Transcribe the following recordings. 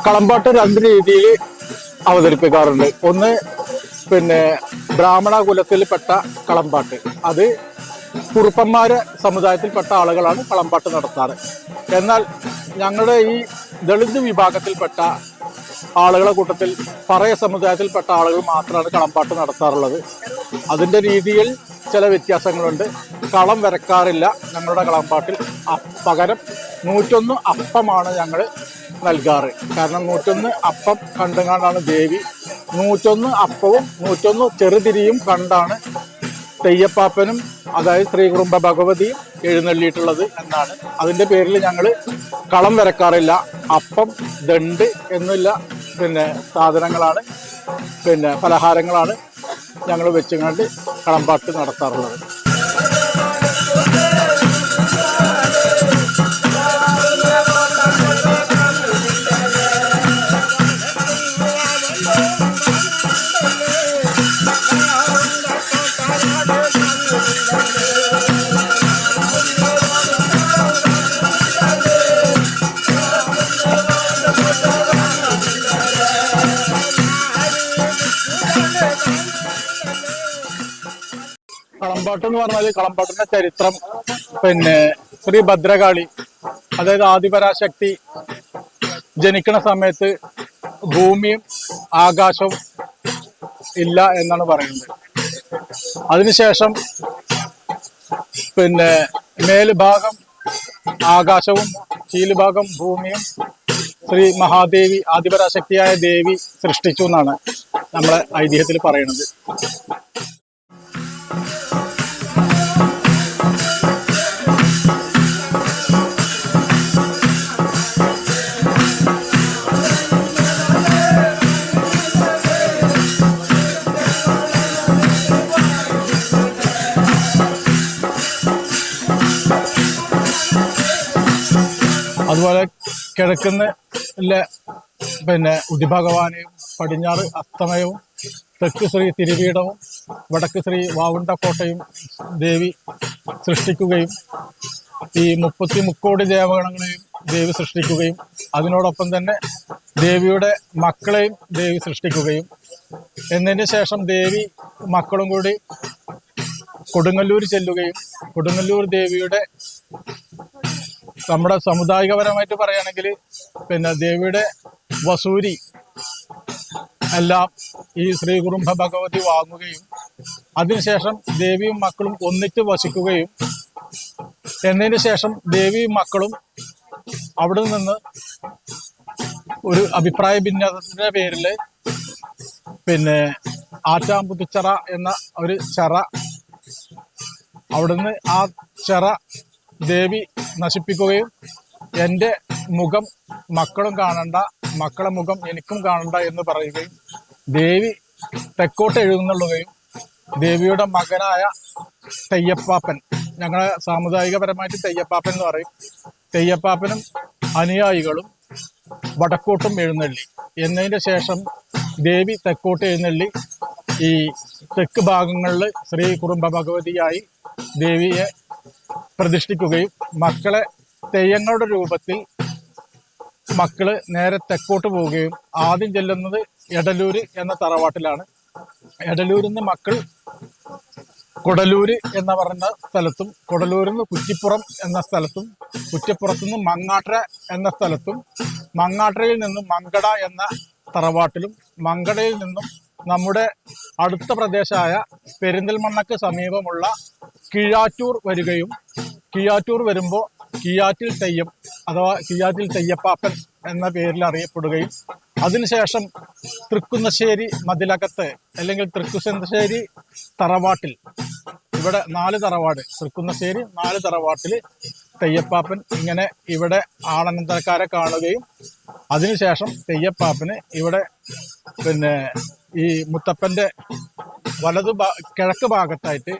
കളമ്പാട്ട് രണ്ട് രീതിയിൽ അവതരിപ്പിക്കാറുണ്ട്. ഒന്ന് ബ്രാഹ്മണ കുലത്തിൽപ്പെട്ട കളമ്പാട്ട്, അത് കുറുപ്പന്മാരെ സമുദായത്തിൽപ്പെട്ട ആളുകളാണ് കളമ്പാട്ട് നടത്താറ്. എന്നാൽ ഞങ്ങളുടെ ഈ ദളിത് വിഭാഗത്തിൽപ്പെട്ട ആളുകളെ കൂട്ടത്തിൽ പറയ സമുദായത്തിൽപ്പെട്ട ആളുകൾ മാത്രമാണ് കളമ്പാട്ട് നടത്താറുള്ളത്. അതിൻ്റെ രീതിയിൽ ചില വ്യത്യാസങ്ങളുണ്ട്. കളം വരക്കാറില്ല ഞങ്ങളുടെ കളമ്പാട്ടിൽ. പകരം 101 അപ്പമാണ് ഞങ്ങൾ നൽകാറ്. കാരണം 101 അപ്പം കണ്ടുകൊണ്ടാണ് ദേവി 101 അപ്പവും 101 ചെറുതിരിയും കണ്ടാണ് തെയ്യപ്പാപ്പനും, അതായത് ശ്രീ കുറുമ്പ ഭഗവതിയും എഴുന്നള്ളിയിട്ടുള്ളത് എന്നാണ്. അതിൻ്റെ പേരിൽ ഞങ്ങൾ കളം വരക്കാറില്ല. അപ്പം, ദണ്ട് എന്നുള്ള സാധനങ്ങളാണ്, പലഹാരങ്ങളാണ് ഞങ്ങൾ വെച്ചുകൊണ്ട് കളമ്പാട്ട് നടത്താറുള്ളത്. കളമ്പാട്ട് എന്ന് പറഞ്ഞാൽ കളമ്പാട്ടിന്റെ ചരിത്രം ശ്രീ ഭദ്രകാളി, അതായത് ആദിപരാശക്തി ജനിക്കുന്ന സമയത്ത് ഭൂമിയും ആകാശവും ഇല്ല എന്നാണ് പറയുന്നത്. അതിനുശേഷം മേൽഭാഗം ആകാശവും കീഴ്ഭാഗം ഭൂമിയും ശ്രീ മഹാദേവി, ആദിപരാശക്തിയായ ദേവി സൃഷ്ടിച്ചു എന്നാണ് നമ്മളെ ഐതിഹ്യത്തിൽ പറയുന്നത്. അതുപോലെ കിഴക്കുന്ന് ഉദിഭഗവാനെയും, പടിഞ്ഞാറ് അസ്തമയവും, തെക്ക് ശ്രീ തിരുവീടവും, വടക്ക് ശ്രീ വാവുണ്ടക്കോട്ടയും ദേവി സൃഷ്ടിക്കുകയും ഈ 33 ദേവഗണങ്ങളെയും ദേവി സൃഷ്ടിക്കുകയും അതിനോടൊപ്പം തന്നെ ദേവിയുടെ മക്കളെയും ദേവി സൃഷ്ടിക്കുകയും എന്നതിന് ശേഷം ദേവി മക്കളും കൂടി കൊടുങ്ങല്ലൂർ ചെല്ലുകയും കൊടുങ്ങല്ലൂർ ദേവിയുടെ, നമ്മുടെ സമുദായികപരമായിട്ട് പറയുകയാണെങ്കിൽ ദേവിയുടെ വസൂരി എല്ലാം ഈ ശ്രീ കുറുമ്പ ഭഗവതി വാങ്ങുകയും അതിനുശേഷം ദേവിയും മക്കളും ഒന്നിച്ച് വസിക്കുകയും എന്നതിന് ശേഷം ദേവിയും മക്കളും അവിടെ നിന്ന് ഒരു അഭിപ്രായ ഭിന്നതയുടെ പേരിൽ ആറ്റാമ്പുതുച്ചിറ എന്ന ഒരു ചിറ, അവിടുന്ന് ആ ചിറ ദേവി നശിപ്പിക്കുകയും എൻ്റെ മുഖം മക്കളും കാണണ്ട, മക്കളെ മുഖം എനിക്കും കാണണ്ട എന്ന് പറയുകയും ദേവി തെക്കോട്ട് എഴുന്നള്ളുകയും ദേവിയുടെ മകനായ തെയ്യപ്പാപ്പൻ, ഞങ്ങളെ സാമുദായികപരമായിട്ട് തെയ്യപ്പാപ്പൻ എന്ന് പറയും, തെയ്യപ്പാപ്പനും അനുയായികളും വടക്കോട്ടും എഴുന്നള്ളി എന്നതിൻ്റെ ശേഷം ദേവി തെക്കോട്ട് എഴുന്നള്ളി ഈ തെക്ക് ഭാഗങ്ങളിൽ ശ്രീ കുറുമ്പ ഭഗവതിയായി ദേവിയെ പ്രതിഷ്ഠിക്കുകയും മക്കളെ തെയ്യങ്ങളുടെ രൂപത്തിൽ മക്കള് നേരെ തെക്കോട്ട് പോവുകയും ആദ്യം ചെല്ലുന്നത് എടലൂര് എന്ന തറവാട്ടിലാണ്. എടലൂരിൽ നിന്ന് മക്കൾ കൊടലൂര് എന്ന് പറയുന്ന സ്ഥലത്തും, കൊടലൂരിൽ നിന്ന് കുറ്റിപ്പുറം എന്ന സ്ഥലത്തും, കുറ്റിപ്പുറത്തു നിന്ന് മങ്ങാട്ര എന്ന സ്ഥലത്തും, മങ്ങാട്രയിൽ നിന്നും മങ്കട എന്ന തറവാട്ടിലും, മങ്കടയിൽ നിന്നും നമ്മുടെ അടുത്ത പ്രദേശമായ പെരിന്തൽമണ്ണക്ക് സമീപമുള്ള കീഴാറ്റൂർ വരികയും, കീഴാറ്റൂർ വരുമ്പോൾ കീഴാറ്റിൽ തെയ്യം അഥവാ കീഴാറ്റിൽ തെയ്യപ്പാപ്പൻ എന്ന പേരിൽ അറിയപ്പെടുകയും അതിനുശേഷം തൃക്കുന്നശ്ശേരി മതിലകത്ത് അല്ലെങ്കിൽ തൃക്കുന്നശ്ശേരി തറവാട്ടിൽ, ഇവിടെ 4 തറവാട്, തൃക്കുന്നശ്ശേരി 4 തറവാട്ടിൽ തെയ്യപ്പാപ്പൻ ഇങ്ങനെ ഇവിടെ ആളനന്തരക്കാരെ കാണുകയും അതിനുശേഷം തെയ്യപ്പാപ്പന് ഇവിടെ ഈ മുത്തപ്പന്റെ കിഴക്ക് ഭാഗത്തായിട്ട്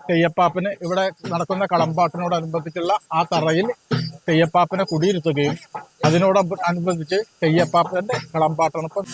തെയ്യപ്പാപ്പന് ഇവിടെ നടക്കുന്ന കളമ്പാട്ടിനോടനുബന്ധിച്ചുള്ള ആ തറയിൽ തെയ്യപ്പാപ്പനെ കുടിയിരുത്തുകയും അതിനോടനുബന്ധിച്ച് തെയ്യപ്പാപ്പന്റെ കളമ്പാട്ടാണ് ഇപ്പം.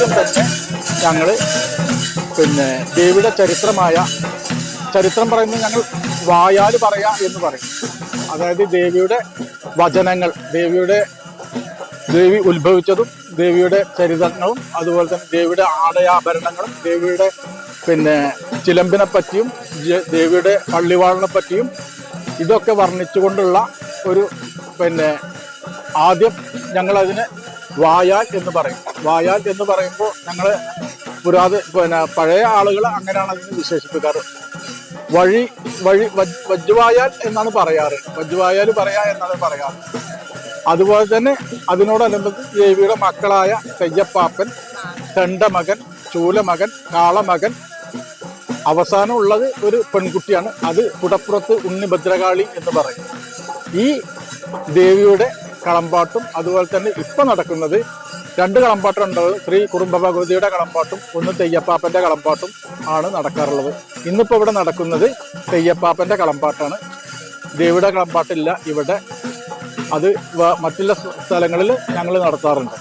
ആദ്യം തന്നെ ഞങ്ങൾ പിന്നെ ദേവിയുടെ ചരിത്രം പറയുന്നത് ഞങ്ങൾ വായാൽ പറയാ എന്ന് പറയും. അതായത് ദേവിയുടെ വചനങ്ങൾ, ദേവി ഉത്ഭവിച്ചതും ദേവിയുടെ ചരിത്രങ്ങളും അതുപോലെ തന്നെ ദേവിയുടെ ആടയാഭരണങ്ങളും ദേവിയുടെ പിന്നെ ചിലമ്പിനെ പറ്റിയും ദേവിയുടെ പള്ളിവാളിനെ പറ്റിയും ഇതൊക്കെ വർണ്ണിച്ചുകൊണ്ടുള്ള ഒരു പിന്നെ ആദ്യം ഞങ്ങളതിന് വായാൽ എന്ന് പറയും. വായാൽ എന്ന് പറയുമ്പോൾ ഞങ്ങൾ പിന്നെ പഴയ ആളുകൾ അങ്ങനെയാണ് അതിനെ വിശേഷിപ്പിക്കാറ്. വജ്വായാൽ എന്നാണ് പറയാറ്, വജ്വായാൽ പറയാ എന്നാണ് പറയാറ്. അതുപോലെ തന്നെ അതിനോടനുബന്ധിച്ച് ദേവിയുടെ മക്കളായ തെയ്യപ്പാപ്പൻ, തെണ്ടമകൻ, ചൂലമകൻ, കാളമകൻ, അവസാനം ഉള്ളത് ഒരു പെൺകുട്ടിയാണ്. അത് കുടപ്പുറത്ത് ഉണ്ണിഭദ്രകാളി എന്ന് പറയും. ഈ ദേവിയുടെ കളമ്പാട്ടും അതുപോലെ തന്നെ ഇപ്പൊ നടക്കുന്നത് 2 കളമ്പാട്ടുണ്ടാവും. ശ്രീ കുറുമ്പ ഭഗവതിയുടെ കളമ്പാട്ടും ഒന്ന് തെയ്യപ്പാപ്പന്റെ കളമ്പാട്ടും ആണ് നടക്കാറുള്ളത്. ഇന്നിപ്പോ ഇവിടെ നടക്കുന്നത് തെയ്യപ്പാപ്പന്റെ കളമ്പാട്ടാണ്. ദേവിയുടെ കളമ്പാട്ടില്ല ഇവിടെ. അത് മറ്റുള്ള സ്ഥലങ്ങളിൽ ഞങ്ങൾ നടത്താറുണ്ട്.